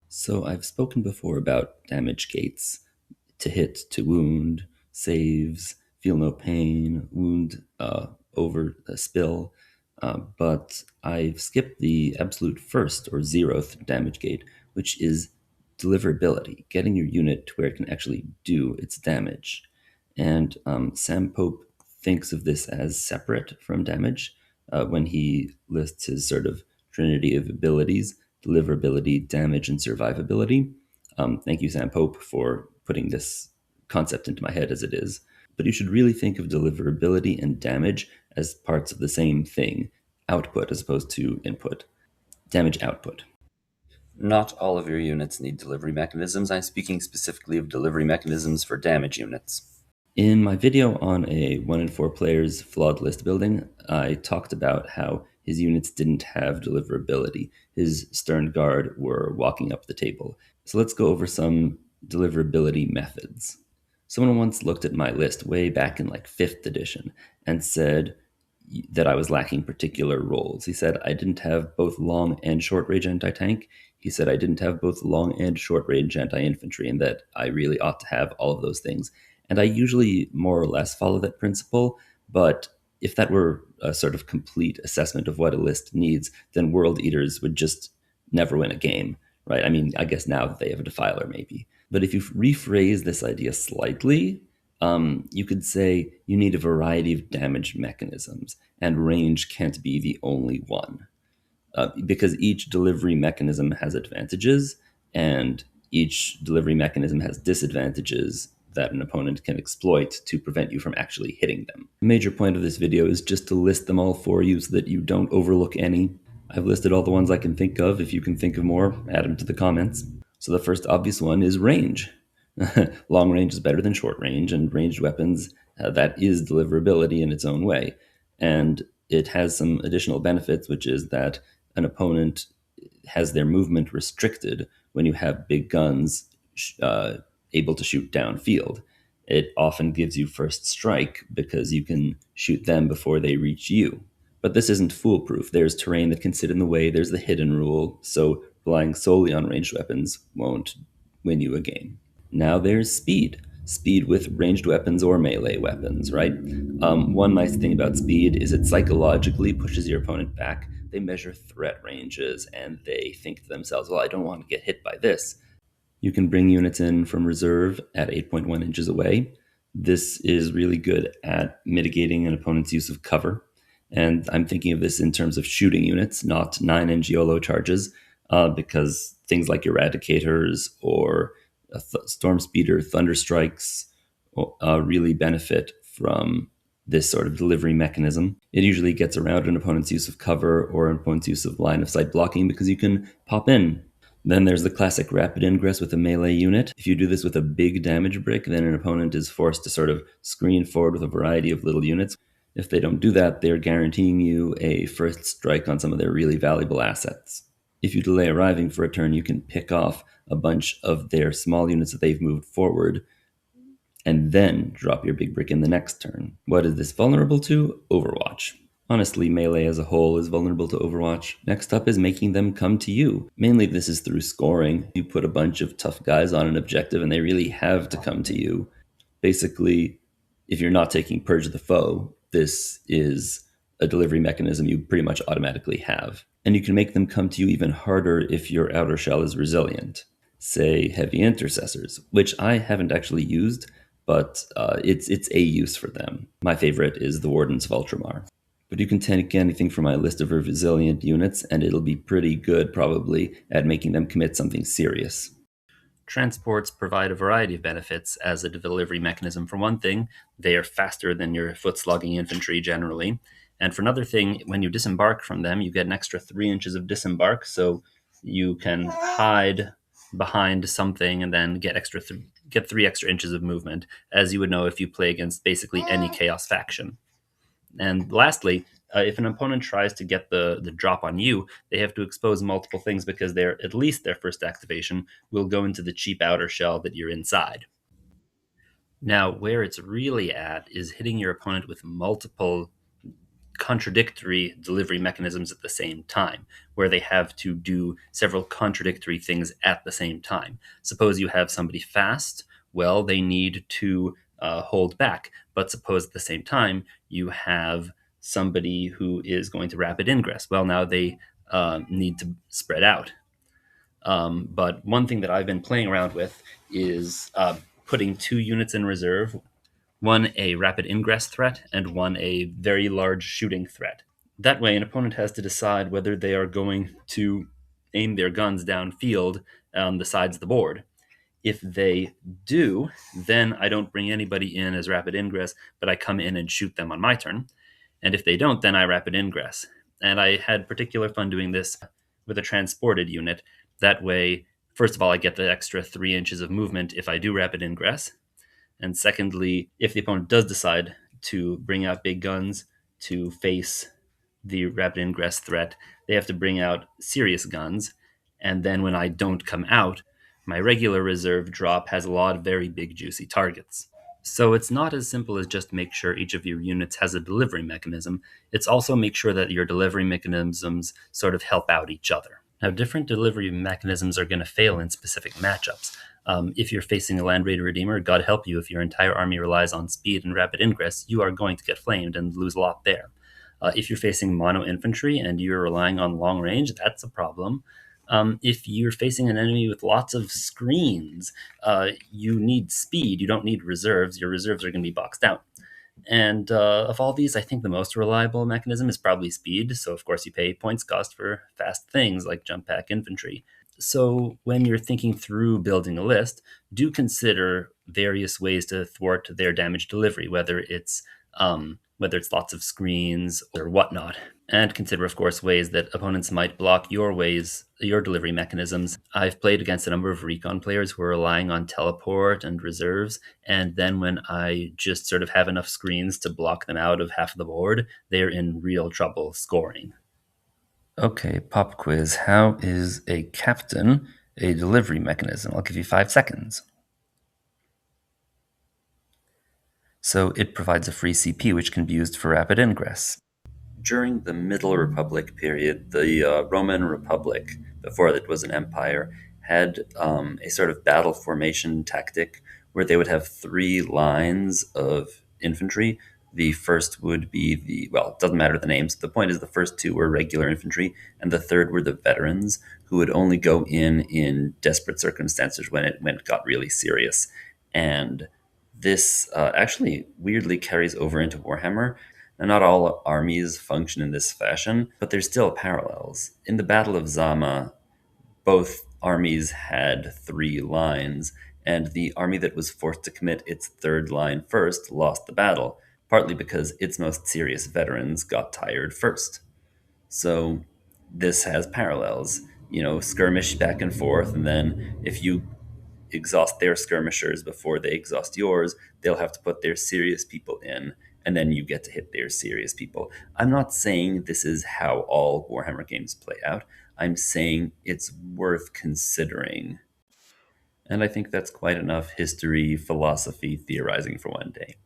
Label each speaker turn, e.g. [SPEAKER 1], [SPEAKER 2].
[SPEAKER 1] So I've spoken before about damage gates: to hit, to wound, saves, feel no pain, wound over a spill. But I've skipped the absolute first or zeroth damage gate, which is deliverability, getting your unit to where it can actually do its damage. And Sam Pope thinks of this as separate from damage when he lists his sort of trinity of abilities: deliverability, damage, and survivability. Thank you, Sam Pope, for putting this concept into my head as it is. But you should really think of deliverability and damage as parts of the same thing: output as opposed to input. Damage output.
[SPEAKER 2] Not all of your units need delivery mechanisms. I'm speaking specifically of delivery mechanisms for damage units.
[SPEAKER 1] In my video on a 1 in 4 players flawed list building, I talked about how his units didn't have deliverability. His stern guard were walking up the table. So let's go over some deliverability methods. Someone once looked at my list way back in like 5th edition and said that I was lacking particular roles. He said I didn't have both long and short range anti tank. He said I didn't have both long and short range anti infantry, and that I really ought to have all of those things. And I usually more or less follow that principle, but if that were a sort of complete assessment of what a list needs, then World Eaters would just never win a game, right? I mean, I guess now that they have a Defiler, maybe. But if you rephrase this idea slightly, you could say you need a variety of damage mechanisms, and range can't be the only one. Because each delivery mechanism has advantages, and each delivery mechanism has disadvantages that an opponent can exploit to prevent you from actually hitting them. The major point of this video is just to list them all for you so that you don't overlook any. I've listed all the ones I can think of. If you can think of more, add them to the comments. So the first obvious one is range. Long range is better than short range, and ranged weapons, that is deliverability in its own way. And it has some additional benefits, which is that an opponent has their movement restricted when you have big guns able to shoot downfield. It often gives you first strike because you can shoot them before they reach you. But this isn't foolproof. There's terrain that can sit in the way, there's the hidden rule, so relying solely on ranged weapons won't win you a game. Now there's speed. Speed with ranged weapons or melee weapons, right? One nice thing about speed is it psychologically pushes your opponent back. They measure threat ranges and they think to themselves, well, I don't want to get hit by this. You can bring units in from reserve at 8.1 inches away. This is really good at mitigating an opponent's use of cover. And I'm thinking of this in terms of shooting units, not 9 NGOLO charges, because things like Eradicators or Storm Speeder, Thunder Strikes really benefit from this sort of delivery mechanism. It usually gets around an opponent's use of cover or an opponent's use of line of sight blocking because you can pop in. Then there's the classic rapid ingress with a melee unit. If you do this with a big damage brick, then an opponent is forced to sort of screen forward with a variety of little units. If they don't do that, they're guaranteeing you a first strike on some of their really valuable assets. If you delay arriving for a turn, you can pick off a bunch of their small units that they've moved forward and then drop your big brick in the next turn. What is this vulnerable to? Overwatch. Honestly, melee as a whole is vulnerable to Overwatch. Next up is making them come to you. Mainly this is through scoring. You put a bunch of tough guys on an objective and they really have to come to you. Basically, if you're not taking Purge the Foe, this is a delivery mechanism you pretty much automatically have. And you can make them come to you even harder if your outer shell is resilient. Say Heavy Intercessors, which I haven't actually used, but it's a use for them. My favorite is the Wardens of Ultramar. But you can take anything from my list of resilient units, and it'll be pretty good, probably, at making them commit something serious.
[SPEAKER 3] Transports provide a variety of benefits as a delivery mechanism. For one thing, they are faster than your foot-slogging infantry generally. And for another thing, when you disembark from them, you get an extra 3 inches of disembark, so you can hide behind something and then get 3 extra inches of movement, as you would know if you play against basically any Chaos faction. And lastly, if an opponent tries to get the drop on you, they have to expose multiple things because at least their first activation will go into the cheap outer shell that you're inside. Now, where it's really at is hitting your opponent with multiple contradictory delivery mechanisms at the same time, where they have to do several contradictory things at the same time. Suppose you have somebody fast, well, they need to hold back. But suppose at the same time you have somebody who is going to rapid ingress. Well, now they need to spread out. But one thing that I've been playing around with is putting 2 units in reserve, one a rapid ingress threat and one a very large shooting threat. That way, an opponent has to decide whether they are going to aim their guns downfield on the sides of the board. If they do, then I don't bring anybody in as rapid ingress, but I come in and shoot them on my turn. And if they don't, then I rapid ingress. And I had particular fun doing this with a transported unit. That way, first of all, I get the extra 3 inches of movement if I do rapid ingress. And secondly, if the opponent does decide to bring out big guns to face the rapid ingress threat, they have to bring out serious guns. And then when I don't come out, my regular reserve drop has a lot of very big, juicy targets. So it's not as simple as just make sure each of your units has a delivery mechanism. It's also make sure that your delivery mechanisms sort of help out each other. Now, different delivery mechanisms are going to fail in specific matchups. If you're facing a Land Raider Redeemer, God help you, if your entire army relies on speed and rapid ingress, you are going to get flamed and lose a lot there. If you're facing mono infantry and you're relying on long range, that's a problem. If you're facing an enemy with lots of screens, you need speed. You don't need reserves. Your reserves are going to be boxed out. And of all these, I think the most reliable mechanism is probably speed. So, of course, you pay points cost for fast things like jump pack infantry. So, when you're thinking through building a list, do consider various ways to thwart their damage delivery, whether it's lots of screens or whatnot. And consider, of course, ways that opponents might block your delivery mechanisms. I've played against a number of recon players who are relying on teleport and reserves, and then when I just sort of have enough screens to block them out of half of the board, they're in real trouble scoring.
[SPEAKER 1] Okay, pop quiz. How is a captain a delivery mechanism? I'll give you 5 seconds. So it provides a free CP which can be used for rapid ingress.
[SPEAKER 2] During the Middle Republic period, the Roman Republic, before it was an empire, had a sort of battle formation tactic where they would have 3 lines of infantry. The first would be well, it doesn't matter the names. The point is the first 2 were regular infantry, and the third were the veterans who would only go in desperate circumstances when it got really serious. And this actually weirdly carries over into Warhammer. Now, not all armies function in this fashion, but there's still parallels. In the Battle of Zama, both armies had 3 lines, and the army that was forced to commit its third line first lost the battle, partly because its most serious veterans got tired first. So this has parallels, skirmish back and forth, and then if you exhaust their skirmishers before they exhaust yours, they'll have to put their serious people in, and then you get to hit their serious people. I'm not saying this is how all Warhammer games play out. I'm saying it's worth considering. And I think that's quite enough history, philosophy, theorizing for one day.